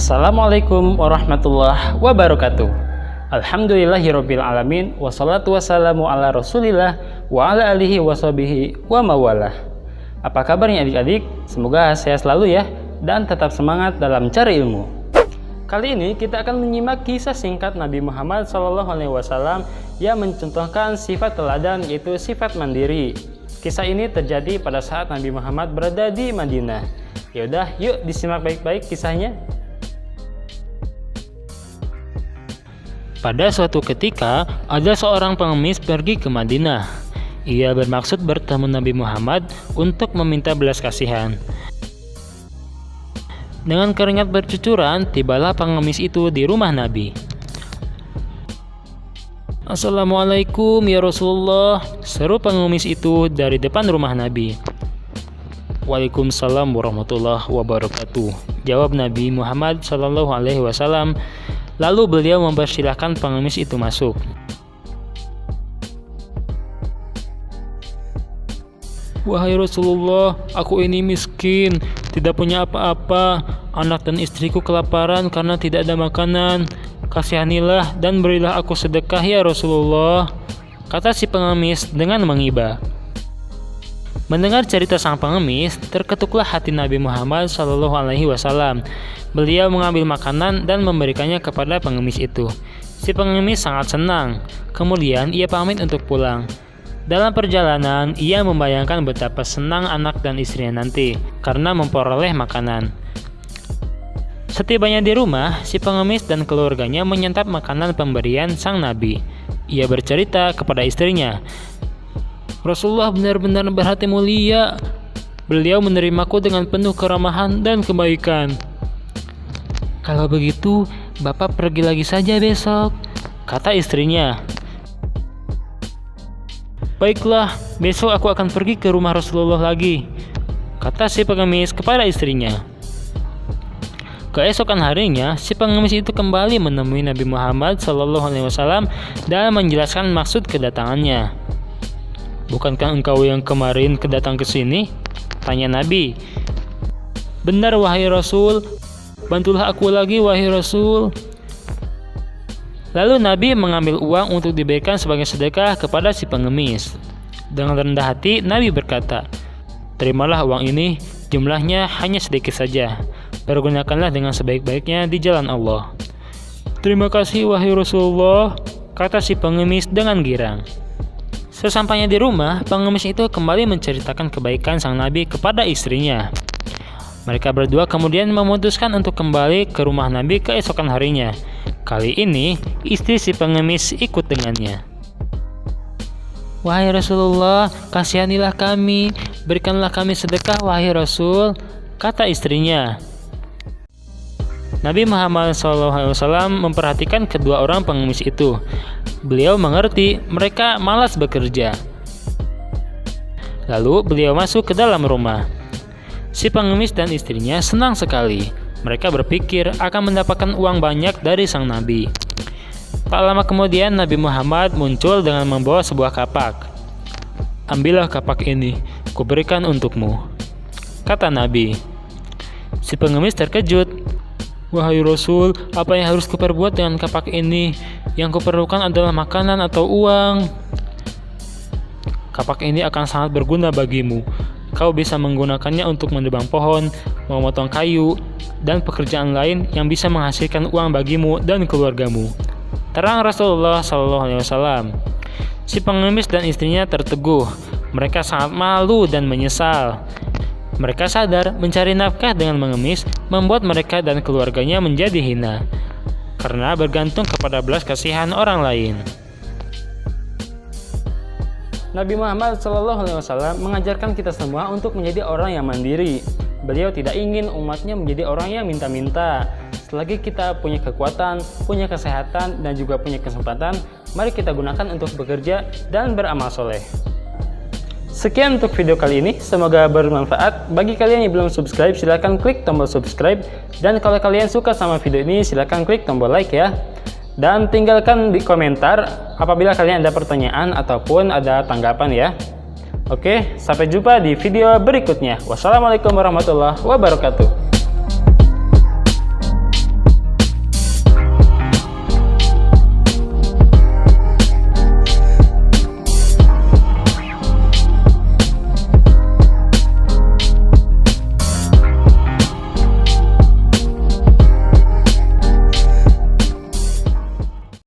Assalamualaikum warahmatullahi wabarakatuh. Alhamdulillahirabbil alamin wassalatu wassalamu ala Rasulillah wa ala alihi washabihi wa mawalah. Apa kabarnya adik-adik? Semoga sehat selalu ya dan tetap semangat dalam cari ilmu. Kali ini kita akan menyimak kisah singkat Nabi Muhammad SAW yang mencontohkan sifat teladan, yaitu sifat mandiri. Kisah ini terjadi pada saat Nabi Muhammad berada di Madinah. Yaudah, yuk disimak baik-baik kisahnya. Pada suatu ketika, ada seorang pengemis pergi ke Madinah. Ia bermaksud bertemu Nabi Muhammad untuk meminta belas kasihan. Dengan keringat bercucuran, tibalah pengemis itu di rumah Nabi. "Assalamualaikum ya Rasulullah," seru pengemis itu dari depan rumah Nabi. "Waalaikumsalam warahmatullahi wabarakatuh," jawab Nabi Muhammad SAW. Lalu beliau mempersilahkan pengemis itu masuk. "Wahai Rasulullah, aku ini miskin, tidak punya apa-apa. Anak dan istriku kelaparan karena tidak ada makanan. Kasihanilah dan berilah aku sedekah ya Rasulullah," kata si pengemis dengan mengiba. Mendengar cerita sang pengemis, terketuklah hati Nabi Muhammad SAW. Beliau mengambil makanan dan memberikannya kepada pengemis itu. Si pengemis sangat senang. Kemudian ia pamit untuk pulang. Dalam perjalanan, ia membayangkan betapa senang anak dan istrinya nanti karena memperoleh makanan. Setibanya di rumah, si pengemis dan keluarganya menyantap makanan pemberian sang Nabi. Ia bercerita kepada istrinya, "Rasulullah benar-benar berhati mulia. Beliau menerimaku dengan penuh keramahan dan kebaikan." "Kalau begitu, Bapak pergi lagi saja besok," kata istrinya. "Baiklah, besok aku akan pergi ke rumah Rasulullah lagi," kata si pengemis kepada istrinya. Keesokan harinya, si pengemis itu kembali menemui Nabi Muhammad SAW dan menjelaskan maksud kedatangannya. "Bukankah engkau yang kemarin kedatang ke sini?" tanya Nabi. "Benar wahai Rasul, bantulah aku lagi wahai Rasul." Lalu Nabi mengambil uang untuk diberikan sebagai sedekah kepada si pengemis. Dengan rendah hati, Nabi berkata, "Terimalah uang ini, jumlahnya hanya sedikit saja. Pergunakanlah dengan sebaik-baiknya di jalan Allah." "Terima kasih wahai Rasulullah," kata si pengemis dengan girang. Sesampainya di rumah, pengemis itu kembali menceritakan kebaikan sang Nabi kepada istrinya. Mereka berdua kemudian memutuskan untuk kembali ke rumah Nabi keesokan harinya. Kali ini, istri si pengemis ikut dengannya. "Wahai Rasulullah, kasihanilah kami, berikanlah kami sedekah wahai Rasul," kata istrinya. Nabi Muhammad SAW memperhatikan kedua orang pengemis itu. Beliau mengerti mereka malas bekerja. Lalu beliau masuk ke dalam rumah. Si pengemis dan istrinya senang sekali. Mereka berpikir akan mendapatkan uang banyak dari sang Nabi. Tak lama kemudian Nabi Muhammad muncul dengan membawa sebuah kapak. "Ambillah kapak ini, kuberikan untukmu," kata Nabi. Si pengemis terkejut. "Wahai Rasul, apa yang harus kuperbuat dengan kapak ini? Yang kuperlukan adalah makanan atau uang." "Kapak ini akan sangat berguna bagimu. Kau bisa menggunakannya untuk menebang pohon, memotong kayu, dan pekerjaan lain yang bisa menghasilkan uang bagimu dan keluargamu," terang Rasulullah SAW. Si pengemis dan istrinya terteguh. Mereka sangat malu dan menyesal. Mereka sadar mencari nafkah dengan mengemis membuat mereka dan keluarganya menjadi hina karena bergantung kepada belas kasihan orang lain. Nabi Muhammad SAW mengajarkan kita semua untuk menjadi orang yang mandiri. Beliau tidak ingin umatnya menjadi orang yang minta-minta. Selagi kita punya kekuatan, punya kesehatan, dan juga punya kesempatan, mari kita gunakan untuk bekerja dan beramal soleh. Sekian untuk video kali ini, semoga bermanfaat. Bagi kalian yang belum subscribe, silahkan klik tombol subscribe. Dan kalau kalian suka sama video ini, silahkan klik tombol like ya. Dan tinggalkan di komentar apabila kalian ada pertanyaan ataupun ada tanggapan ya. Oke, sampai jumpa di video berikutnya. Wassalamualaikum warahmatullahi wabarakatuh.